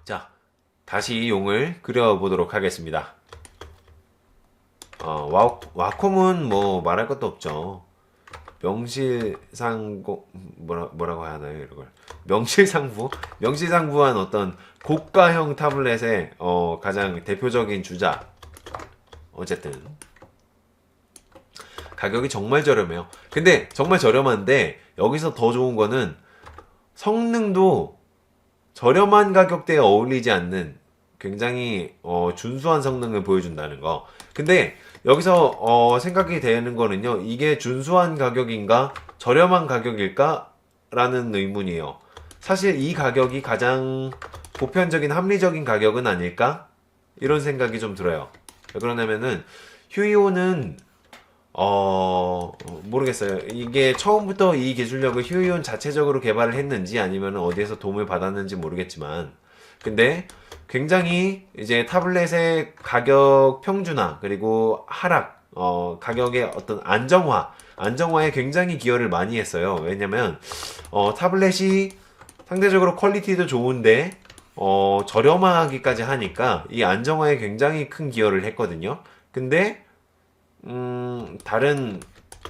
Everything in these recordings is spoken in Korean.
자, 다시 용을 그려보도록 하겠습니다. 와콤은 뭐 말할 것도 없죠. 명실상고 뭐라고 해야 하나요 이걸? 명실상부한 어떤 고가형 타블렛의 가장 대표적인 주자. 어쨌든 가격이 정말 저렴해요. 근데 정말 저렴한데 여기서 더 좋은 거는 성능도 저렴한 가격대에 어울리지 않는 굉장히 준수한 성능을 보여준다는 거. 근데 여기서 생각이 되는 거는요. 이게 준수한 가격인가 저렴한 가격일까? 라는 의문이에요. 사실 이 가격이 가장 보편적인 합리적인 가격은 아닐까? 이런 생각이 좀 들어요. 왜 그러냐면은 휴이온은 모르겠어요. 이게 처음부터 이 기술력을 휴이온 자체적으로 개발을 했는지 아니면 어디에서 도움을 받았는지 모르겠지만, 근데 굉장히 이제 타블렛의 가격 평준화, 그리고 하락, 가격의 어떤 안정화에 굉장히 기여를 많이 했어요. 왜냐면, 타블렛이 상대적으로 퀄리티도 좋은데, 저렴하기까지 하니까 이 안정화에 굉장히 큰 기여를 했거든요. 근데, 다른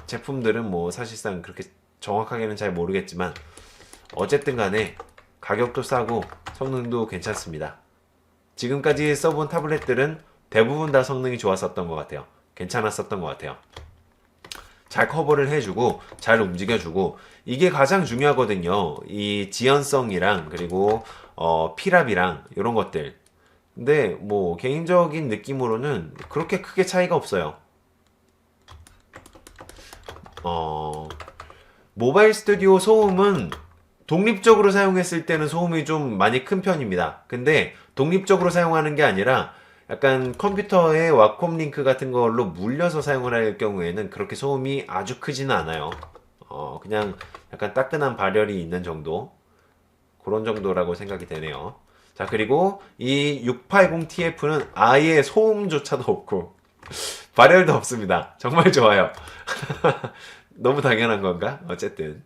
제품들은 뭐 사실상 그렇게 정확하게는 잘 모르겠지만 어쨌든 간에 가격도 싸고 성능도 괜찮습니다. 지금까지 써본 타블렛들은 대부분 다 성능이 좋았었던 것 같아요. 괜찮았었던 것 같아요. 잘 커버를 해주고 잘 움직여주고 이게 가장 중요하거든요. 이 지연성이랑 그리고 피랍이랑 이런 것들. 근데 뭐 개인적인 느낌으로는 그렇게 크게 차이가 없어요. 모바일 스튜디오 소음은 독립적으로 사용했을 때는 소음이 좀 많이 큰 편입니다. 근데 독립적으로 사용하는 게 아니라 약간 컴퓨터에 와콤 링크 같은 걸로 물려서 사용을 할 경우에는 그렇게 소음이 아주 크지는 않아요. 그냥 약간 따끈한 발열이 있는 정도. 그런 정도라고 생각이 되네요. 자, 그리고 이 680TF는 아예 소음조차도 없고 발열도 없습니다. 정말 좋아요. 너무 당연한 건가? 어쨌든.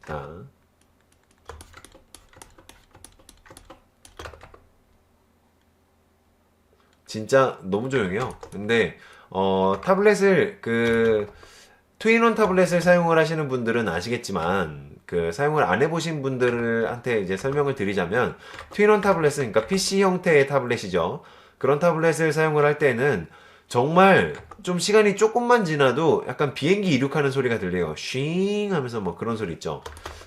자. 진짜 너무 조용해요. 근데, 타블렛을, 투인원 타블렛을 사용을 하시는 분들은 아시겠지만, 사용을 안 해보신 분들한테 이제 설명을 드리자면, 투인원 타블렛은, 그러니까 PC 형태의 타블렛이죠. 그런 타블렛을 사용을 할 때는, 정말 좀 시간이 조금만 지나도 약간 비행기 이륙하는 소리가 들려요. 쉥 하면서 뭐 그런 소리 있죠.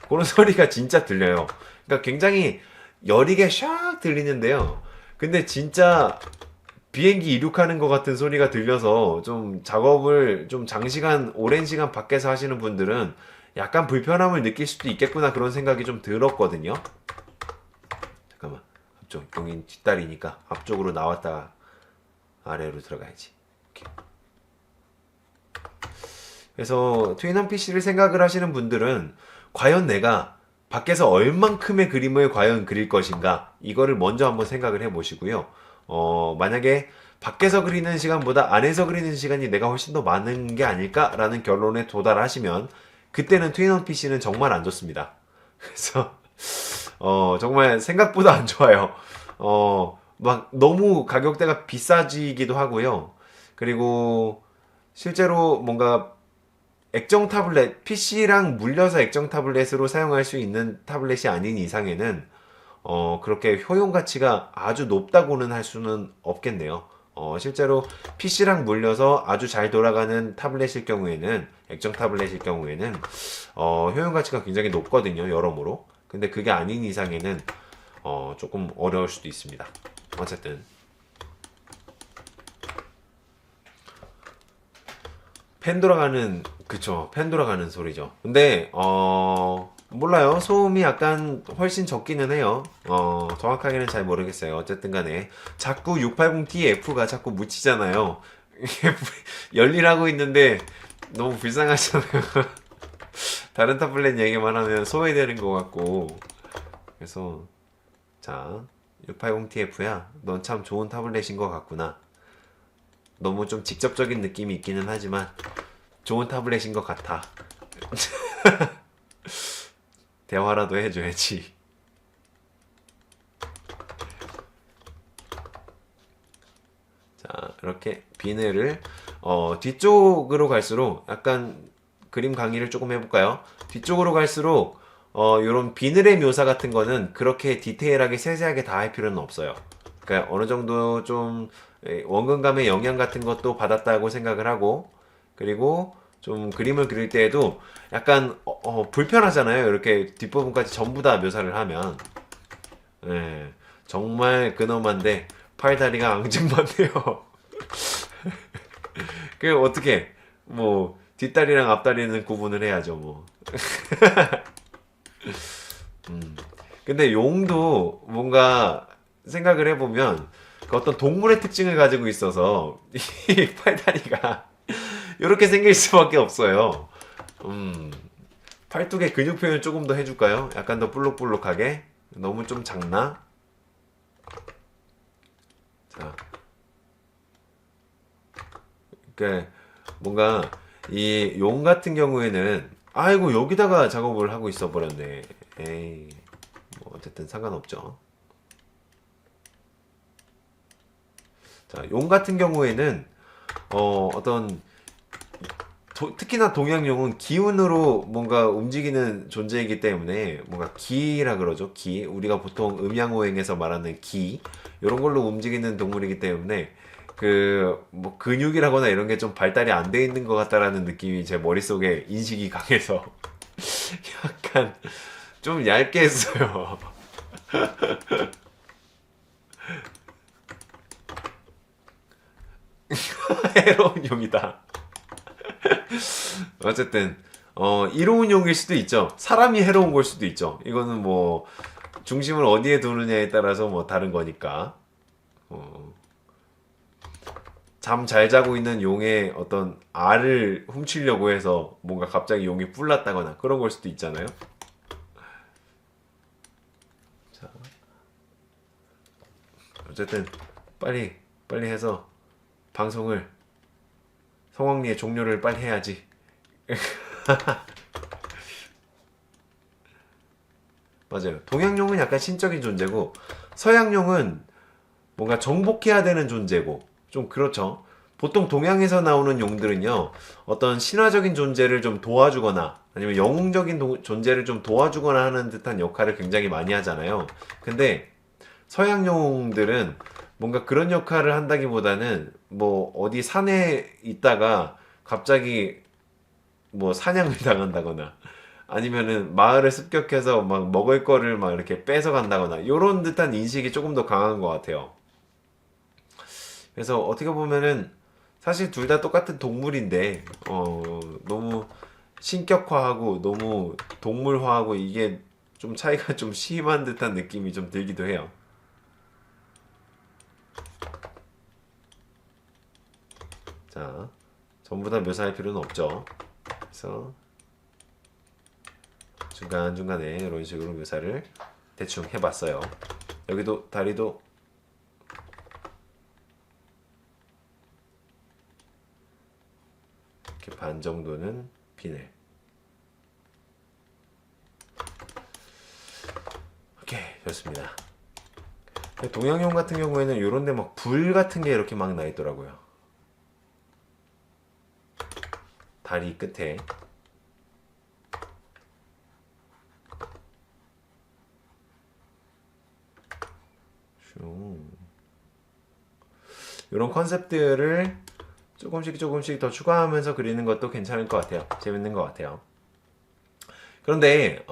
그런 소리가 진짜 들려요. 그러니까 굉장히 여리게 샥 들리는데요. 근데 진짜 비행기 이륙하는 것 같은 소리가 들려서 좀 작업을 좀 장시간, 오랜 시간 밖에서 하시는 분들은 약간 불편함을 느낄 수도 있겠구나 그런 생각이 좀 들었거든요. 잠깐만. 앞쪽, 여긴 뒷다리니까 앞쪽으로 나왔다가 아래로 들어가야지. 이렇게. 그래서 트윈원 PC를 생각을 하시는 분들은 과연 내가 밖에서 얼만큼의 그림을 과연 그릴 것인가 이거를 먼저 한번 생각을 해 보시고요. 만약에 밖에서 그리는 시간보다 안에서 그리는 시간이 내가 훨씬 더 많은 게 아닐까라는 결론에 도달하시면 그때는 트윈원 PC는 정말 안 좋습니다. 그래서 정말 생각보다 안 좋아요. 막 너무 가격대가 비싸지기도 하고요. 그리고 실제로 뭔가 액정 타블렛, PC랑 물려서 액정 타블렛으로 사용할 수 있는 타블렛이 아닌 이상에는 그렇게 효용 가치가 아주 높다고는 할 수는 없겠네요. 실제로 PC랑 물려서 아주 잘 돌아가는 타블렛일 경우에는, 액정 타블렛일 경우에는, 효용 가치가 굉장히 높거든요, 여러모로. 근데 그게 아닌 이상에는, 조금 어려울 수도 있습니다. 어쨌든. 펜 돌아가는, 그쵸. 펜 돌아가는 소리죠. 근데, 몰라요. 소음이 약간 훨씬 적기는 해요. 정확하게는 잘 모르겠어요. 어쨌든 간에. 자꾸 680TF가 자꾸 묻히잖아요. 이게 열일하고 있는데 너무 불쌍하잖아요. 다른 타블렛 얘기만 하면 소외되는 것 같고. 그래서, 자, 680TF야. 넌 참 좋은 타블렛인 것 같구나. 너무 좀 직접적인 느낌이 있기는 하지만, 좋은 타블렛인 것 같아. 대화라도 해줘야지. 이렇게 비늘을 뒤쪽으로 갈수록 약간 그림 강의를 조금 해볼까요? 뒤쪽으로 갈수록 요런 비늘의 묘사 같은 거는 그렇게 디테일하게 세세하게 다 할 필요는 없어요. 그러니까 어느 정도 좀 원근감의 영향 같은 것도 받았다고 생각을 하고, 그리고 좀 그림을 그릴 때에도 약간 불편하잖아요. 이렇게 뒷부분까지 전부 다 묘사를 하면. 예, 정말 근엄한데 팔다리가 앙증맞네요. 그 어떻게 뭐 뒷다리랑 앞다리는 구분을 해야죠 뭐. 근데 용도 뭔가 생각을 해보면 그 어떤 동물의 특징을 가지고 있어서 이 팔다리가 이렇게 생길 수밖에 없어요. 음, 팔뚝의 근육 표현 조금 더 해줄까요? 약간 더 볼록볼록하게. 너무 좀 작나? 자, 그러니까 뭔가 이 용 같은 경우에는 아이고 여기다가 작업을 하고 있어 버렸네. 에이, 뭐 어쨌든 상관없죠. 자, 용 같은 경우에는 어떤 특히나 동양용은 기운으로 뭔가 움직이는 존재이기 때문에 뭔가 기라 그러죠. 기. 우리가 보통 음양오행에서 말하는 기. 이런 걸로 움직이는 동물이기 때문에 그 뭐 근육이라거나 이런 게 좀 발달이 안 돼 있는 것 같다라는 느낌이 제 머릿속에 인식이 강해서 약간 좀 얇게 했어요. 해로운 용이다. 어쨌든 이로운 용일 수도 있죠. 사람이 해로운 걸 수도 있죠. 이거는 뭐 중심을 어디에 두느냐에 따라서 뭐 다른 거니까. 잠 잘 자고 있는 용의 어떤 알을 훔치려고 해서 뭔가 갑자기 용이 뿔났다거나 그런 걸 수도 있잖아요. 자, 어쨌든 빨리 빨리 해서 방송을 성황리의 종료를 빨리 해야지. 맞아요. 동양용은 약간 신적인 존재고 서양용은 뭔가 정복해야 되는 존재고 좀 그렇죠. 보통 동양에서 나오는 용들은요, 어떤 신화적인 존재를 좀 도와주거나 아니면 영웅적인 존재를 좀 도와주거나 하는 듯한 역할을 굉장히 많이 하잖아요. 근데 서양 용들은 뭔가 그런 역할을 한다기보다는 뭐 어디 산에 있다가 갑자기 뭐 사냥을 당한다거나 아니면은 마을을 습격해서 막 먹을 거를 막 이렇게 뺏어 간다거나 요런 듯한 인식이 조금 더 강한 것 같아요. 그래서 어떻게 보면은 사실 둘 다 똑같은 동물인데 너무 신격화하고 너무 동물화하고 이게 좀 차이가 좀 심한 듯한 느낌이 좀 들기도 해요. 자, 전부 다 묘사할 필요는 없죠. 그래서 중간중간에 이런 식으로 묘사를 대충 해봤어요. 여기도 다리도 이렇게 반 정도는 비늘. 오케이, 좋습니다. 동양용 같은 경우에는 이런데 막 불 같은 게 이렇게 막 나 있더라고요. 다리 끝에. 이런 컨셉들을 조금씩 조금씩 더 추가하면서 그리는 것도 괜찮을 것 같아요. 재밌는 것 같아요. 그런데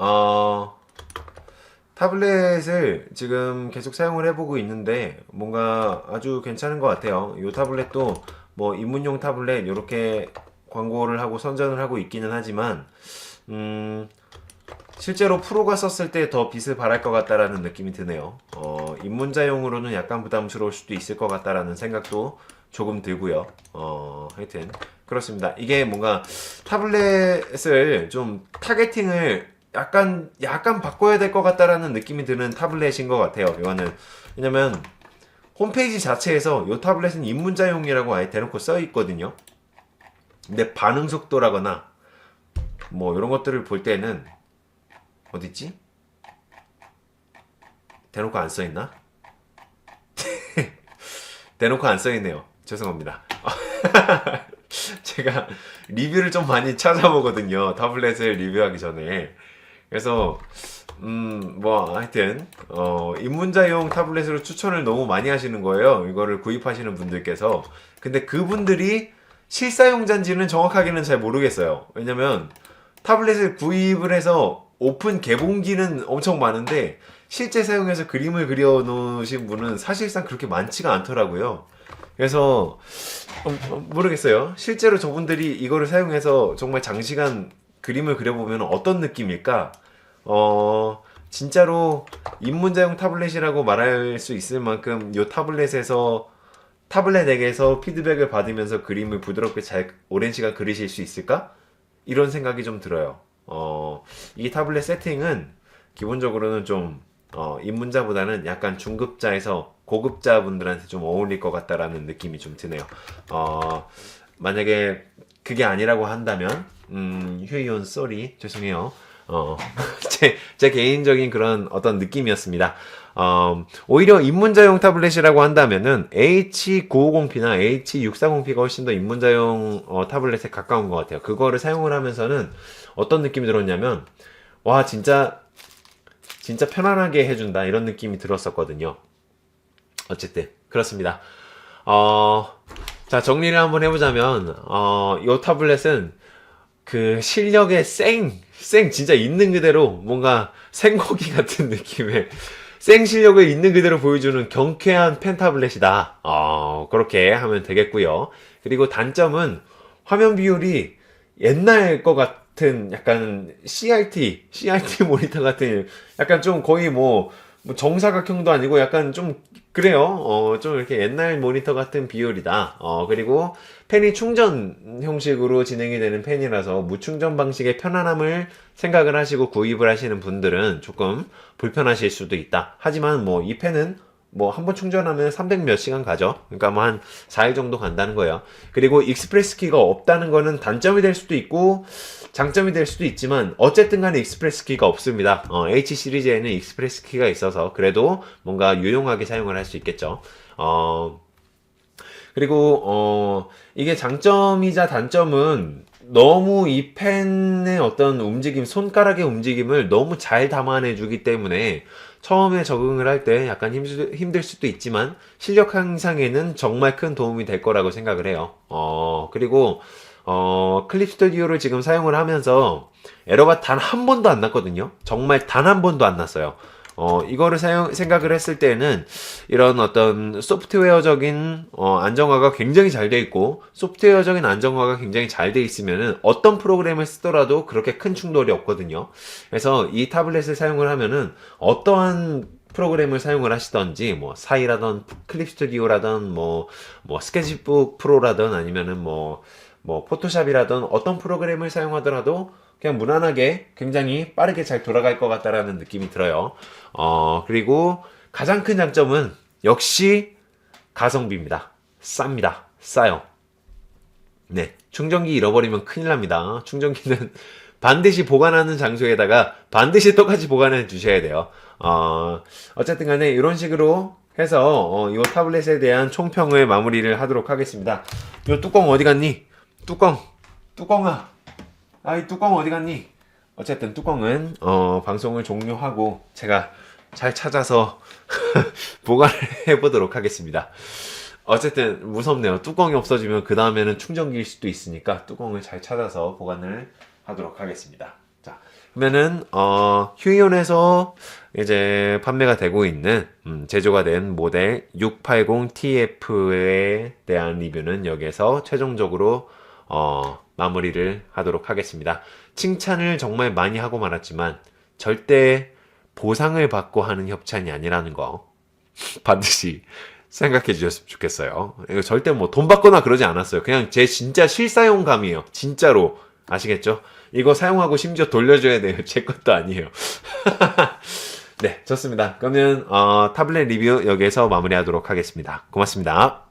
타블렛을 지금 계속 사용을 해보고 있는데 뭔가 아주 괜찮은 것 같아요. 이 타블렛도 뭐 입문용 타블렛 이렇게 광고를 하고 선전을 하고 있기는 하지만 실제로 프로가 썼을 때 더 빛을 발할 것 같다라는 느낌이 드네요. 입문자용으로는 약간 부담스러울 수도 있을 것 같다라는 생각도 조금 들고요. 하여튼 그렇습니다. 이게 뭔가 타블렛을 좀 타겟팅을 약간 바꿔야 될 것 같다라는 느낌이 드는 타블렛인 것 같아요. 이거는 왜냐면 홈페이지 자체에서 이 타블렛은 입문자용이라고 아예 대놓고 써 있거든요. 근데 반응 속도라거나 뭐 이런 것들을 볼 때는 어딨지? 대놓고 안 써있나? 대놓고 안 써있네요. 죄송합니다. 제가 리뷰를 좀 많이 찾아보거든요. 타블렛을 리뷰하기 전에. 그래서 뭐 하여튼 입문자용 타블렛으로 추천을 너무 많이 하시는 거예요. 이거를 구입하시는 분들께서. 근데 그분들이 실사용자인지는 정확하게는 잘 모르겠어요. 왜냐면 타블렛을 구입을 해서 오픈 개봉기는 엄청 많은데 실제 사용해서 그림을 그려 놓으신 분은 사실상 그렇게 많지가 않더라고요. 그래서 모르겠어요. 실제로 저분들이 이거를 사용해서 정말 장시간 그림을 그려보면 어떤 느낌일까? 진짜로 입문자용 타블렛이라고 말할 수 있을 만큼 이 타블렛에게서 피드백을 받으면서 그림을 부드럽게 잘 오랜 시간 그리실 수 있을까? 이런 생각이 좀 들어요. 이 타블렛 세팅은 기본적으로는 좀 입문자보다는 약간 중급자에서 고급자 분들한테 좀 어울릴 것 같다라는 느낌이 좀 드네요. 만약에 그게 아니라고 한다면, 휴이온 쏘리 죄송해요. 제 개인적인 그런 어떤 느낌이었습니다. 오히려 입문자용 타블렛이라고 한다면은 H950P나 H640P가 훨씬 더 입문자용 타블렛에 가까운 것 같아요. 그거를 사용을 하면서는 어떤 느낌이 들었냐면, 와, 진짜 편안하게 해준다. 이런 느낌이 들었었거든요. 어쨌든, 그렇습니다. 자, 정리를 한번 해보자면, 이 타블렛은 그 실력의 진짜 있는 그대로 뭔가 생고기 같은 느낌의 실력을 있는 그대로 보여주는 경쾌한 펜 타블렛이다. 그렇게 하면 되겠고요. 그리고 단점은 화면 비율이 옛날 것 같은 약간 CRT 모니터 같은 약간 좀 거의 뭐 정사각형도 아니고 약간 좀 그래요. 좀 이렇게 옛날 모니터 같은 비율이다. 그리고 펜이 충전 형식으로 진행이 되는 펜이라서 무충전 방식의 편안함을 생각을 하시고 구입을 하시는 분들은 조금 불편하실 수도 있다. 하지만 뭐 이 펜은 뭐 한 번 충전하면 300 몇 시간 가죠. 그러니까 뭐 한 4일 정도 간다는 거예요. 그리고 익스프레스 키가 없다는 거는 단점이 될 수도 있고 장점이 될 수도 있지만 어쨌든 간에 익스프레스 키가 없습니다. H 시리즈에는 익스프레스 키가 있어서 그래도 뭔가 유용하게 사용을 할 수 있겠죠. 그리고 이게 장점이자 단점은 너무 이 펜의 어떤 움직임, 손가락의 움직임을 너무 잘 담아내 주기 때문에 처음에 적응을 할 때 약간 힘들 수도 있지만 실력 향상에는 정말 큰 도움이 될 거라고 생각을 해요. 그리고 클립 스튜디오를 지금 사용을 하면서 에러가 단 한 번도 안 났거든요. 정말 단 한 번도 안 났어요. 이거를 생각을 했을 때는 이런 어떤 소프트웨어적인 안정화가 굉장히 잘 돼 있고 소프트웨어적인 안정화가 굉장히 잘 돼 있으면은 어떤 프로그램을 쓰더라도 그렇게 큰 충돌이 없거든요. 그래서 이 타블렛을 사용을 하면은 어떠한 프로그램을 사용을 하시던지 뭐 사이라던 클립 스튜디오라던 뭐 스케치북 프로라던 아니면은 뭐 포토샵이라던 어떤 프로그램을 사용하더라도 그냥 무난하게 굉장히 빠르게 잘 돌아갈 것 같다라는 느낌이 들어요. 그리고 가장 큰 장점은 역시 가성비입니다. 쌉니다. 싸요. 네. 충전기 잃어버리면 큰일 납니다. 충전기는 반드시 보관하는 장소에다가 반드시 똑같이 보관해 주셔야 돼요. 어쨌든 간에 이런 식으로 해서 이 타블렛에 대한 총평을 마무리를 하도록 하겠습니다. 이 뚜껑 어디 갔니? 뚜껑아. 이 뚜껑 어디 갔니? 어쨌든 뚜껑은 방송을 종료하고 제가 잘 찾아서 보관을 해보도록 하겠습니다. 어쨌든 무섭네요. 뚜껑이 없어지면 그 다음에는 충전기일 수도 있으니까 뚜껑을 잘 찾아서 보관을 하도록 하겠습니다. 자, 그러면은 휴이온에서 이제 판매가 되고 있는 제조가 된 모델 680TF에 대한 리뷰는 여기에서 최종적으로 마무리를 하도록 하겠습니다. 칭찬을 정말 많이 하고 말았지만 절대 보상을 받고 하는 협찬이 아니라는 거 반드시 생각해 주셨으면 좋겠어요. 이거 절대 뭐 돈 받거나 그러지 않았어요. 그냥 제 진짜 실사용감이에요. 진짜로. 아시겠죠? 이거 사용하고 심지어 돌려줘야 돼요. 제 것도 아니에요. 네, 좋습니다. 그러면 타블렛 리뷰 여기에서 마무리하도록 하겠습니다. 고맙습니다.